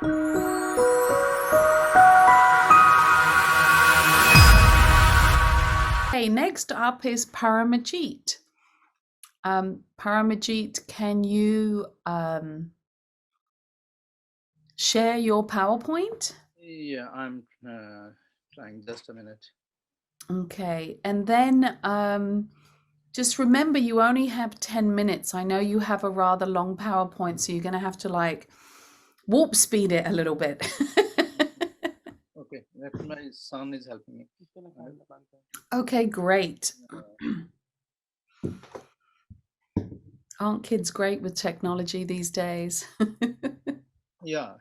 Okay, next up is Paramjeth. Paramjeth, can you share your PowerPoint? Yeah, I'm trying. Just a minute. Okay, and then just remember you only have 10 minutes. I know you have a rather long PowerPoint, so you're going to have to like warp speed it a little bit. Okay, my son is helping me. Okay, great. Aren't kids great with technology these days? Yeah.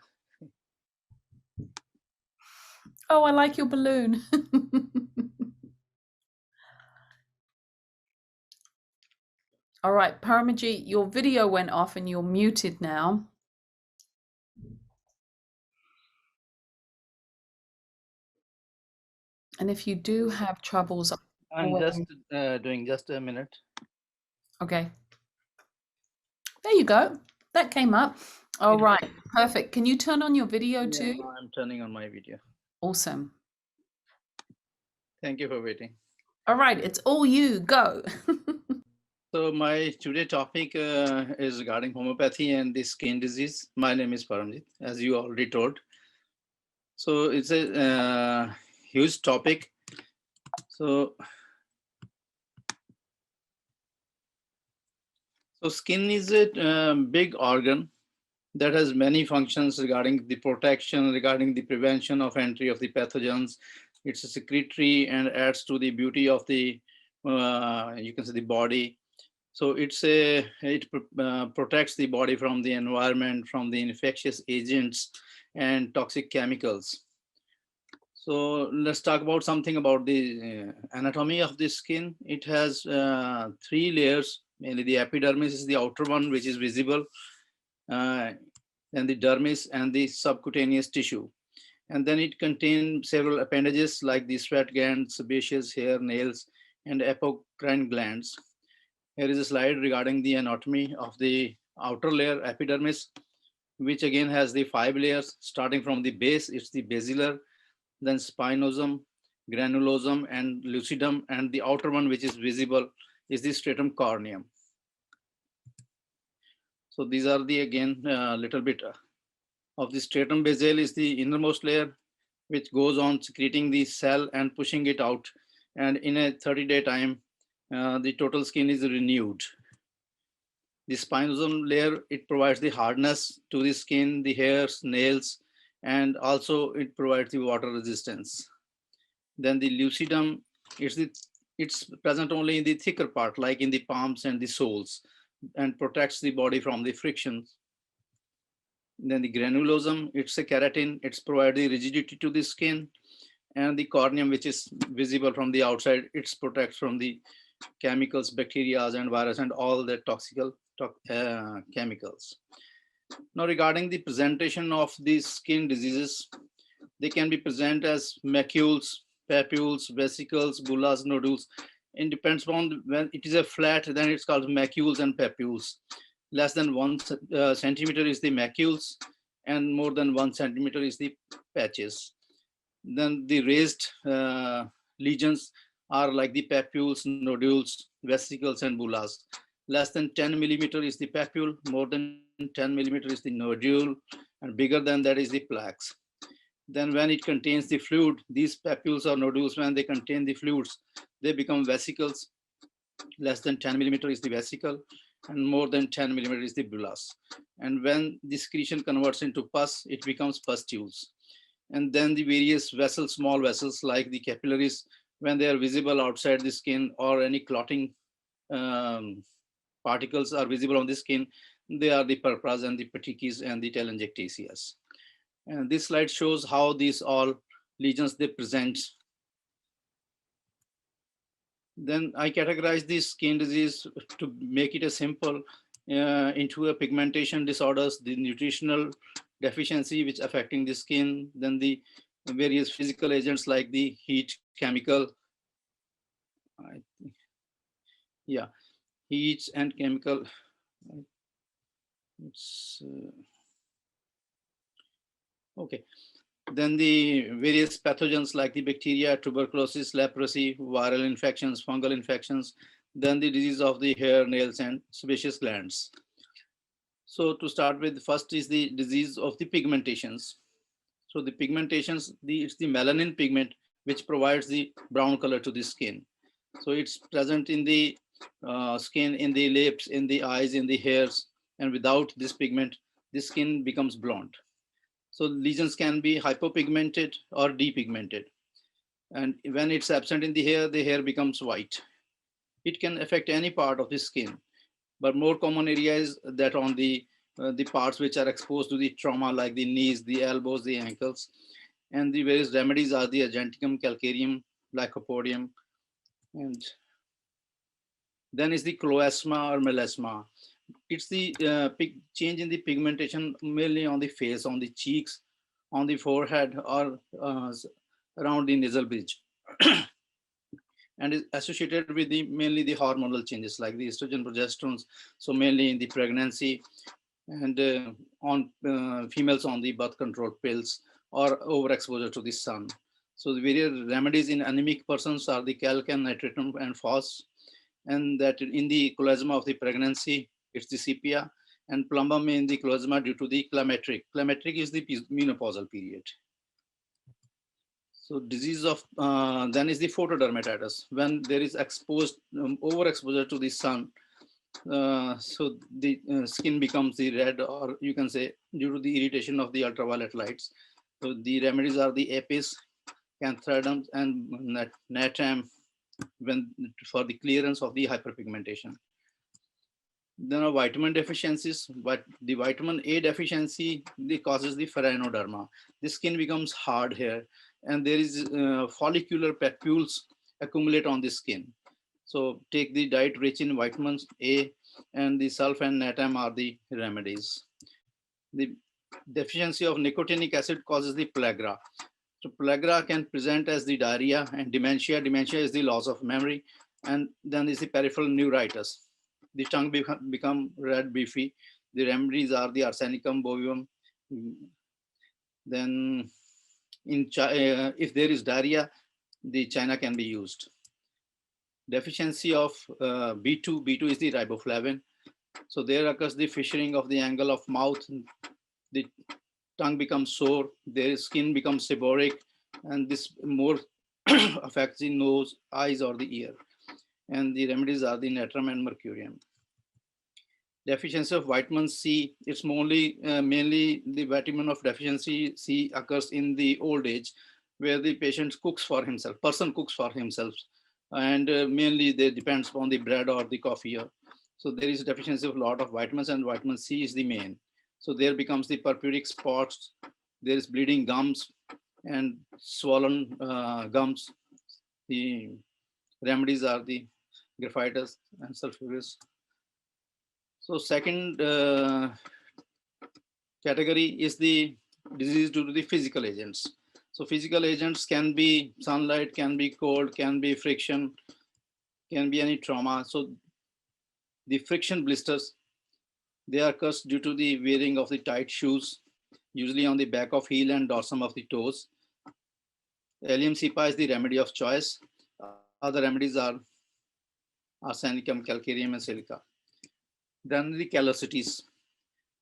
Oh, I like your balloon. All right, Paramjeth, your video went off and you're muted now. And if you do have troubles, I'm just doing just a minute. okay. There you go. That came up. All right, perfect. Can you turn on your video too? Yeah, I'm turning on my video. Awesome. Thank you for waiting. All right, it's all you. Go. So my today topic is regarding homeopathy and the skin disease. My name is Paramjeth, as you already told. So it's a huge topic. So skin is a big organ that has many functions regarding the protection, regarding the prevention of entry of the pathogens. It's a secretory and adds to the beauty of the, you can say, the body. So it protects the body from the environment, from the infectious agents and toxic chemicals. So let's talk about something about the anatomy of the skin. It has 3 layers. Mainly the epidermis is the outer one, which is visible. Then the dermis and the subcutaneous tissue. And then it contains several appendages like the sweat glands, sebaceous hair, nails, and apocrine glands. Here is a slide regarding the anatomy of the outer layer, epidermis, which again has the 5 layers. Starting from the base, it's the basilar, then spinosum, granulosum, and lucidum, and the outer one, which is visible, is the stratum corneum. So these are the, again, little bit of the stratum basale is the innermost layer, which goes on secreting the cell and pushing it out. And in a 30-day time, the total skin is renewed. The spinosum layer, it provides the hardness to the skin, the hairs, nails, and also it provides the water resistance. Then the lucidum, it's present only in the thicker part, like in the palms and the soles, and protects the body from the frictions. Then the granulosum, it's a keratin, it's provides the rigidity to the skin, and the corneum, which is visible from the outside, it protects from the chemicals, bacteria, and virus, and all the chemicals. Now, regarding the presentation of these skin diseases, they can be present as macules, papules, vesicles, bullous, nodules. It depends on when it is a flat, then it's called macules and papules. Less than 1 centimeter is the macules, and more than 1 centimeter is the patches. Then the raised lesions are like the papules, nodules, vesicles, and bullous. Less than 10 millimeter is the papule, more than 10 millimeter is the nodule, and bigger than that is the plaques. Then when it contains the fluid, these papules or nodules, when they contain the fluids, they become vesicles. Less than 10 millimeter is the vesicle, and more than 10 millimeter is the bullous. And when the secretion converts into pus, it becomes pustules. And then the various vessels, small vessels like the capillaries, when they are visible outside the skin, or any clotting particles are visible on the skin, they are the purpras and the petechiae and the telangiectasias. And this slide shows how these all lesions they present. Then I categorize this skin disease to make it a simple into a pigmentation disorders, the nutritional deficiency which affecting the skin, then the various physical agents like the heat, chemical, yeah, heat and chemical. It's Okay. Then the various pathogens like the bacteria, tuberculosis, leprosy, viral infections, fungal infections, then the disease of the hair, nails, and sebaceous glands. So to start with, first is the disease of the pigmentations. So the pigmentations, it's the melanin pigment which provides the brown color to the skin. So it's present in the skin, in the lips, in the eyes, in the hairs, and without this pigment, the skin becomes blonde. So lesions can be hypopigmented or depigmented. And when it's absent in the hair becomes white. It can affect any part of the skin, but more common area is that on the parts which are exposed to the trauma, like the knees, the elbows, the ankles. And the various remedies are the argenticum, calcareum, lycopodium, and then is the chloasma or melasma. It's the change in the pigmentation mainly on the face, on the cheeks, on the forehead, or around the nasal bridge. And is associated with the mainly the hormonal changes like the estrogen, progesterones. So mainly in the pregnancy, and on females on the birth control pills or overexposure to the sun. So the various remedies in anemic persons are the calcium, nitratum, and phos. And that in the chloasma of the pregnancy, it's the sepia, and plumbum in the chloasma due to the climacteric. Climacteric is the menopausal period. So disease of, then is the photodermatitis, when there is exposed, overexposure to the sun. So the skin becomes the red, or you can say due to the irritation of the ultraviolet lights. So the remedies are the apis, cantharidum, and natam, when for the clearance of the hyperpigmentation. Then are vitamin deficiencies, but the vitamin A deficiency, they causes the ferrinoderma. The skin becomes hard here, and there is follicular papules accumulate on the skin. So take the diet rich in vitamins A, and the sulf and natam are the remedies. The deficiency of nicotinic acid causes the pellagra. So pellagra can present as the diarrhea and dementia. Dementia is the loss of memory, and then is the peripheral neuritis. The tongue become red, beefy. The remedies are the arsenicum, bovium. Then if there is diarrhea, the China can be used. Deficiency of B2. B2 is the riboflavin. So there occurs the fissuring of the angle of mouth. The tongue becomes sore. Their skin becomes seborrheic, and this more affects the nose, eyes, or the ear. And the remedies are the natrum and mercurium. Deficiency of vitamin C. It's mainly the vitamin of deficiency C occurs in the old age, where the patient cooks for himself, person cooks for himself, and mainly they depends on the bread or the coffee. So there is deficiency of a lot of vitamins, and vitamin C is the main. So there becomes the purpuric spots, there is bleeding gums and swollen gums. The remedies are the graphitis and sulfurous. So second category is the disease due to the physical agents. So physical agents can be sunlight, can be cold, can be friction, can be any trauma. So the friction blisters, they are caused due to the wearing of the tight shoes, usually on the back of heel and dorsum of the toes. Allium cepa is the remedy of choice. Other remedies are arsenicum, calcareum, and silica. Then the callosities.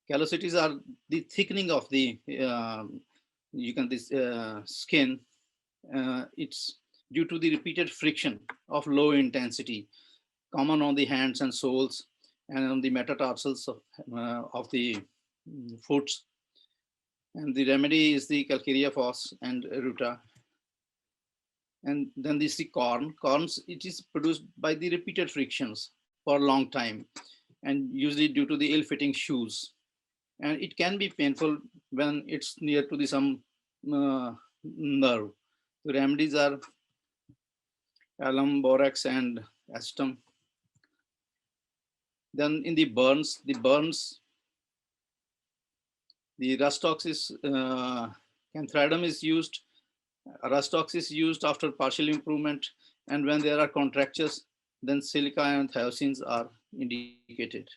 Callosities are the thickening of the skin. It's due to the repeated friction of low intensity, common on the hands and soles, and on the metatarsals of the foot. And the remedy is the calcarea phos and ruta. And then this is the corn. Corns, it is produced by the repeated frictions for a long time, and usually due to the ill-fitting shoes. And it can be painful when it's near to the some nerve. The remedies are alum, borax, and acetum. Then in the burns, the rustox is cantharidum is used. Rustox is used after partial improvement, and when there are contractures, then silica and thiocins are indicated.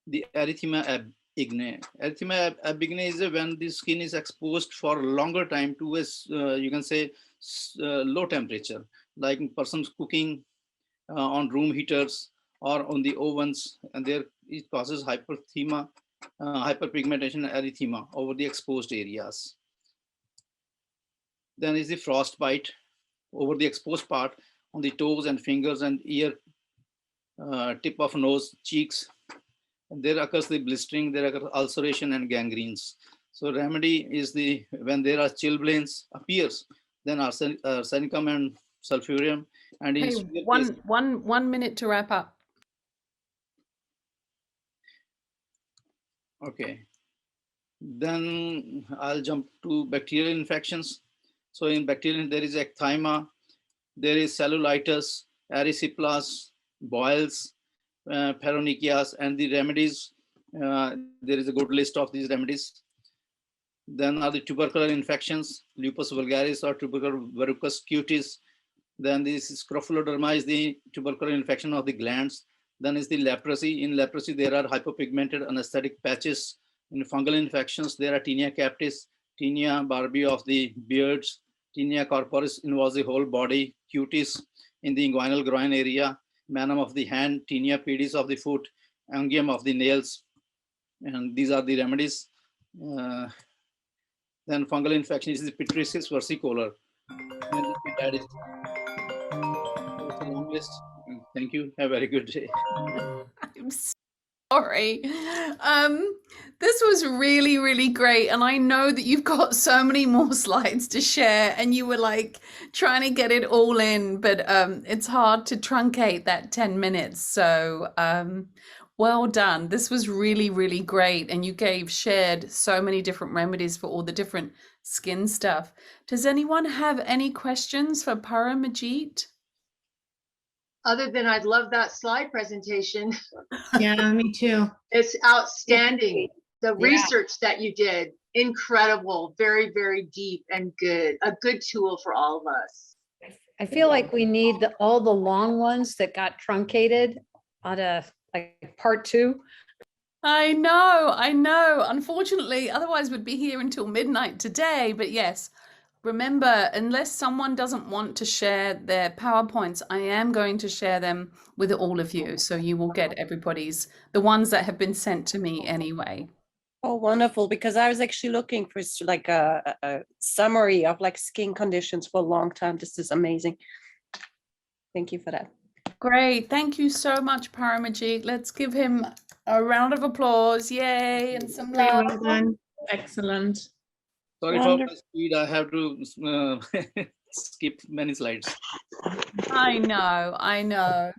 The erythema avghi. Erythema avghi is when the skin is exposed for a longer time to a, you can say, low temperature, like persons cooking on room heaters or on the ovens, and there it causes hyperthema, hyperpigmentation, erythema over the exposed areas. Then is the frostbite over the exposed part on the toes and fingers and ear, tip of nose, cheeks. And there occurs the blistering, there occurs ulceration and gangrenes. So remedy is the when there are chilblains appears, then arsenicum and sulfurium. And in Hey, one minute to wrap up. Okay. Then I'll jump to bacterial infections. So in bacterial, there is ecthyma, there is cellulitis, erysipelas, boils, paronychias, and the remedies. There is a good list of these remedies. Then are the tubercular infections, lupus vulgaris or tubercular verrucous cutis. Then this is scrophaloderma is the tubercular infection of the glands. Then is the leprosy. In leprosy, there are hypopigmented anesthetic patches. In fungal infections, there are tinea captis, tinea barbae of the beards, tinea corporis involves the whole body, cutis in the inguinal groin area, manum of the hand, tinea pedis of the foot, angium of the nails. And these are the remedies. Then fungal infection is the pityriasis versicolor. And that is a long list. Thank you. Have a very good day. I'm sorry. This was really, really great. And I know that you've got so many more slides to share and you were like trying to get it all in, but it's hard to truncate that 10 minutes. So well done. This was really, really great. And you shared so many different remedies for all the different skin stuff. Does anyone have any questions for Paramjeth? Other than I'd love that slide presentation. Yeah, me too. It's outstanding. The research that you did, incredible, very, very deep and good. A good tool for all of us. I feel like we need all the long ones that got truncated on a like part 2. I know. Unfortunately, otherwise we'd be here until midnight today. But yes, remember, unless someone doesn't want to share their PowerPoints, I am going to share them with all of you. So you will get everybody's, the ones that have been sent to me anyway. Oh, wonderful. Because I was actually looking for like a summary of like skin conditions for a long time. This is amazing. Thank you for that. Great. Thank you so much, Paramjeth. Let's give him a round of applause. Yay. And some love. Well done. Excellent. Sorry for my speed. I have to skip many slides. I know.